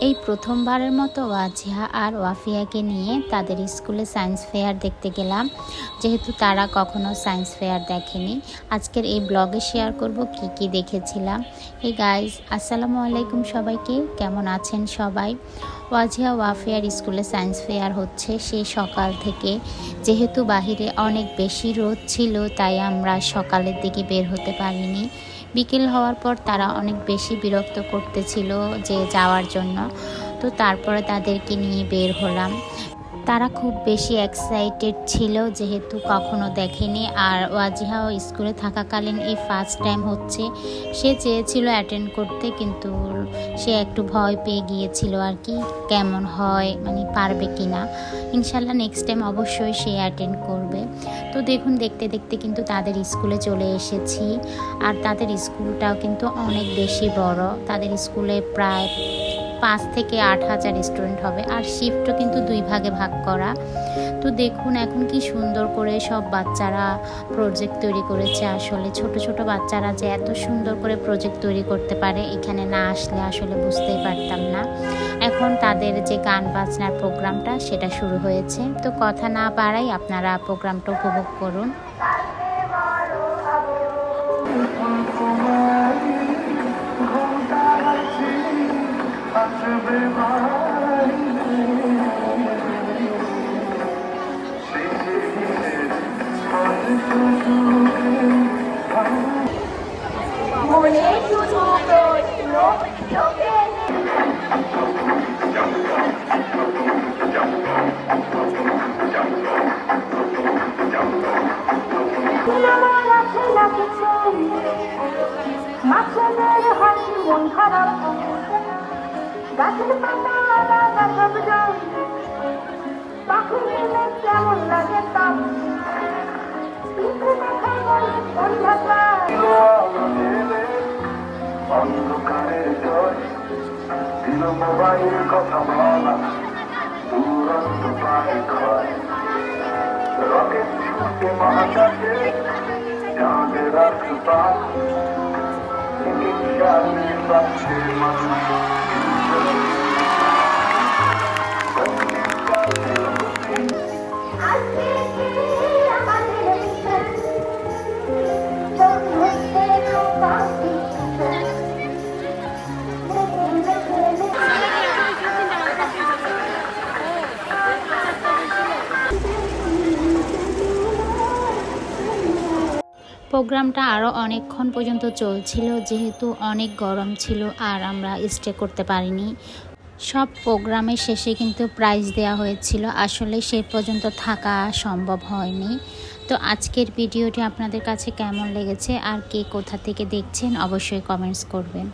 এই প্রথমবারের মতো ওয়াজিহা আর ওয়াফিয়াকে নিয়ে তাদের স্কুলে সায়েন্স ফেয়ার দেখতে গেলাম, যেহেতু তারা কখনো সায়েন্স ফেয়ার দেখেনি। আজকের এই ব্লগে শেয়ার করব কি কি দেখেছিলাম। এই গাইজ, আসসালামু আলাইকুম সবাইকে, কেমন আছেন সবাই? ওয়াজিহা ওয়াফিয়ার স্কুলে সায়েন্স ফেয়ার হচ্ছে সেই সকাল থেকে। যেহেতু বাহিরে অনেক বেশি রোদ ছিল, তাই আমরা সকালের দিকে বের হতে পারিনি। বিকেল হওয়ার পর তারা অনেক বেশি বিরক্ত করতেছিল যে যাওয়ার জন্য, তো তারপরে তাদেরকে নিয়ে বের হলাম। তারা খুব বেশি এক্সাইটেড ছিল, যেহেতু কখনো দেখেনি। আর ওয়াজিহাও স্কুলে থাকাকালীন এই ফার্স্ট টাইম হচ্ছে। সে চেয়েছিল অ্যাটেন্ড করতে, কিন্তু সে একটু ভয় পেয়ে গিয়েছিল আর কি, কেমন হয়, মানে পারবে কি না। ইনশাল্লাহ নেক্সট টাইম অবশ্যই সে অ্যাটেন্ড করবে। তো দেখুন, দেখতে দেখতে কিন্তু তাদের স্কুলে চলে এসেছি। আর তাদের স্কুলটাও কিন্তু অনেক বেশি বড়। তাদের স্কুলে প্রায় 5 থেকে 8 হাজার স্টুডেন্ট হবে। আর শিফটও কিন্তু 2 ভাগে ভাগ করা। তো দেখুন এখন কি সুন্দর করে সব বাচ্চারা প্রজেক্ট তৈরি করেছে। আসলে ছোট ছোট বাচ্চারা যে এত সুন্দর করে প্রজেক্ট তৈরি করতে পারে, এখানে না আসলে আসলে বুঝতেই পারতাম না। এখন তাদের যে গান বাজনার প্রোগ্রামটা সেটা শুরু হয়েছে। তো কথা না বাড়াই, আপনারা প্রোগ্রামটা উপভোগ করুন। মাছের হাসি মন খারাপ, গাছের পাতা আলাদা শব্দ, পাখি মিলে কেমন লাগে তাপ, কিন্তু দেখাই বলে অন্ধকার। অন্ধকারের জয় দিল মোবাইল কথা বলা, দুরন্ত পায়ে ক্ষয়, রকেট ছুটে মহাকাশে, চাঁদের আশপাশ প্রোগ্রামটা আরও অনেকক্ষণ পর্যন্ত চলছিল, যেহেতু অনেক গরম ছিল আর আমরা স্টে করতে পারিনি। সব প্রোগ্রামের শেষে কিন্তু প্রাইজ দেওয়া হয়েছিল, আসলে সে পর্যন্ত থাকা সম্ভব হয়নি। তো আজকের ভিডিওটি আপনাদের কাছে কেমন লেগেছে আর কে কোথা থেকে দেখছেন অবশ্যই কমেন্টস করবেন।